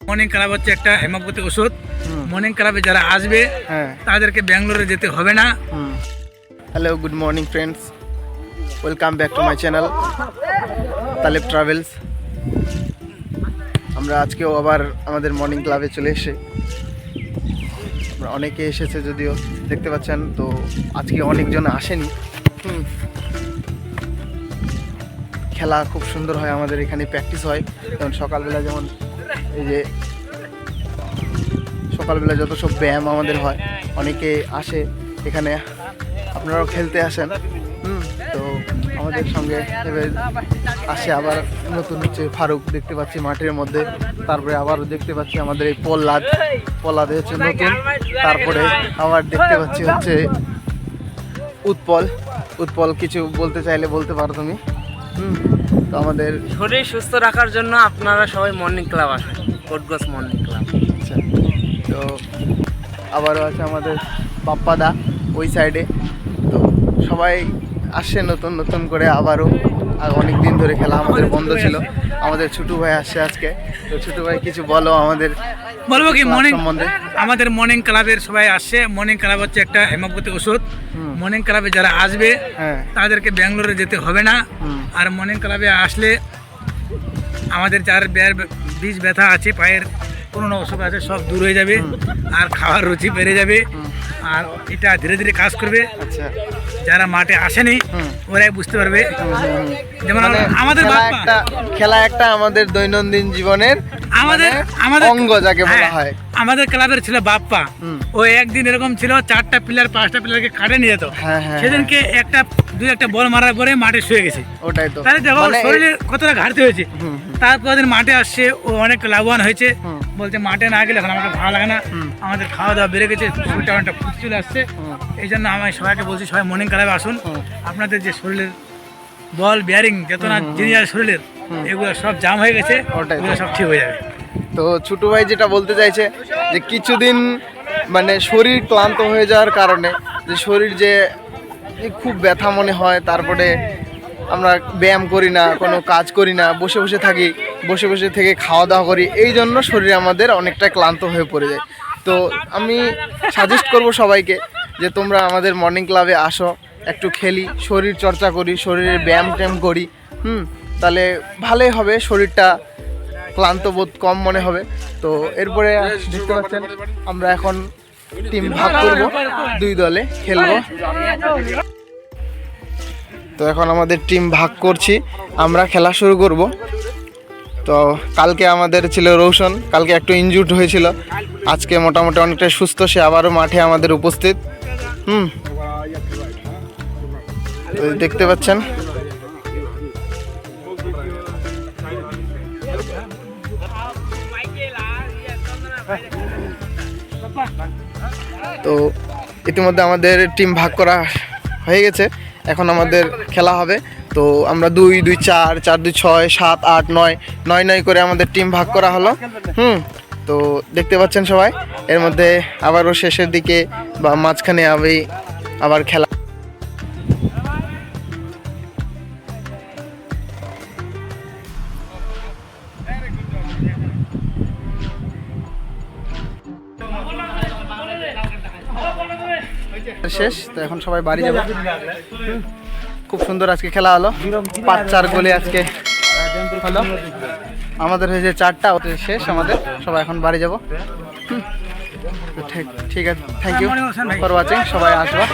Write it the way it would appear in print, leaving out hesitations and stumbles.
Morning club হচ্ছে একটা হেমোপ্যাথি ওষুধ। মর্নিং ক্লাবে যারা আসবে তাদেরকে ব্যাঙ্গালোরে যেতে হবে না। Hello, good morning friends, welcome back to my channel Taleb travels. আমরা আজকেও আবার আমাদের মর্নিং ক্লাবে চলে এসে অনেকে এসেছে, যদিও দেখতে পাচ্ছেন। তো আজকে অনেকজন আসেনি। খেলা খুব সুন্দর হয় আমাদের এখানে, প্র্যাকটিস হয়। যেমন সকালবেলা, যেমন এই যে সকালবেলা যত সব ব্যায়াম আমাদের হয়, অনেকে আসে এখানে, আপনারাও খেলতে আসেন। তো আমাদের সঙ্গে এবার আসে আবার নতুন হচ্ছে ফারুক, দেখতে পাচ্ছি মাঠের মধ্যে। তারপরে আবারও দেখতে পাচ্ছি আমাদের এই পল্লাদ হচ্ছে নতুন। তারপরে আবার দেখতে পাচ্ছি হচ্ছে উৎপল কিছু বলতে চাইলে বলতে পারো তুমি। তো আমাদের শরীর সুস্থ রাখার জন্য আপনারা সবাই মর্নিং ক্লাব আসেন, কোটগস মর্নিং ক্লাব। আচ্ছা, তো আবারও আছে আমাদের বাপ্পাদা ওই সাইডে। তো সবাই আসছে নতুন নতুন করে আবারও। আর অনেক দিন ধরে খেলা আমাদের বন্ধ ছিল। আমাদের ছোটু ভাই আসছে আজকে। তো ছোটু ভাই কিছু বলো আমাদের। বলবো কি, আমাদের মর্নিং ক্লাবের সবাই আসছে। মর্নিং ক্লাব হচ্ছে একটা হেমোপ্যাথি ওষুধ। মর্নিং ক্লাবে যারা আসবে তাদেরকে ব্যাঙ্গালোরে যেতে হবে না। আর মর্নিং ক্লাবে আসলে আমাদের যার বীজ ব্যথা আছে, পায়ের পুরোনো অসুখ আছে, সব দূর হয়ে যাবে। আর খাওয়ার রুচি বেড়ে যাবে। আর এটা ধীরে ধীরে কাজ করবে। আচ্ছা, যারা মাঠে আসেনি ওরাই বুঝতে পারবে। যেমন আমাদের খেলা একটা আমাদের দৈনন্দিন জীবনের আমাদের অঙ্গ যাকে বলা হয়। আমাদের ক্লাবের ছিল বাপ্পা। ও একদিন এরকম ছিল, 4টা প্লেয়ার 5টা প্লেয়ারকে কাটে নিয়ে যেত। সেদিনকে একটা বল মারার পরে মাঠে শুয়ে গেছে। ওটাই তো, তাহলে দেখো শরীরে কতটা ঘাটতি হয়েছে। তারপর দিন মাঠে আসছে, ও অনেক লাভবান হয়েছে। বলছে মাঠে না গেলে এখন আমাকে ভালো লাগে না, আমাদের খাওয়া দাওয়া বেড়ে গেছে, শরীরটা অনেকটা ফুটে চলে আসছে। এই জন্য আমি সবাইকে বলছি, সবাই মর্নিং ক্লাবে আসুন। আপনাদের যে শরীরের বল বিয়ারিং যত না জিনিস শরীরের, এগুলো সব জাম হয়ে গেছে, ওগুলো সব ঠিক হয়ে যাবে। তো ছোটু ভাই যেটা বলতে চাইছে যে কিছুদিন মানে শরীর ক্লান্ত হয়ে যাওয়ার কারণে, যে শরীর যে খুব ব্যথা মনে হয়, তারপরে আমরা ব্যায়াম করি না, কোনো কাজ করি না, বসে বসে থাকি, বসে বসে থেকে খাওয়া দাওয়া করি, এই জন্য শরীর আমাদের অনেকটা ক্লান্ত হয়ে পড়ে যায়। তো আমি সাজেস্ট করব সবাইকে যে তোমরা আমাদের মর্নিং ক্লাবে আসো, একটু খেলি, শরীর চর্চা করি, শরীরের ব্যায়াম ট্যায়াম করি। তাহলে ভালোই হবে, শরীরটা ক্লান্ত বোধ কম মনে হবে। তো এরপরে দেখতে পাচ্ছেন আমরা এখন টিম ভাগ করব, 2 দলে খেলবো। তো এখন আমাদের টিম ভাগ করছি, আমরা খেলা শুরু করব। তো কালকে আমাদের ছিল রৌশন, কালকে একটু ইনজুর্ড হয়েছিল, আজকে মোটামুটি অনেকটা সুস্থ, সে আবারও মাঠে আমাদের উপস্থিত। তো দেখতে পাচ্ছেন তো ইতিমধ্যে আমাদের টিম ভাগ করা হয়ে গেছে, এখন আমাদের খেলা হবে। তো আমরা 2, 2, 4, 4, 2, 6, 7, 8, 9, 9, 9 করে আমাদের টিম ভাগ করা হলো। তো দেখতে পাচ্ছেন সবাই, এর মধ্যে আবারও শেষের দিকে বা মাঝখানে আবার খেলা। শেষ, তো এখন সবাই বাড়ি যাবে। খুব সুন্দর আজকে খেলা হলো, 5-4 গোলে আজকে হলো। আমাদের হয়েছে 4টা, ওটা শেষ আমাদের, সবাই এখন বাড়ি যাব। ঠিক আছে, থ্যাংক ইউ ফর ওয়াচিং, সবাই আসবা।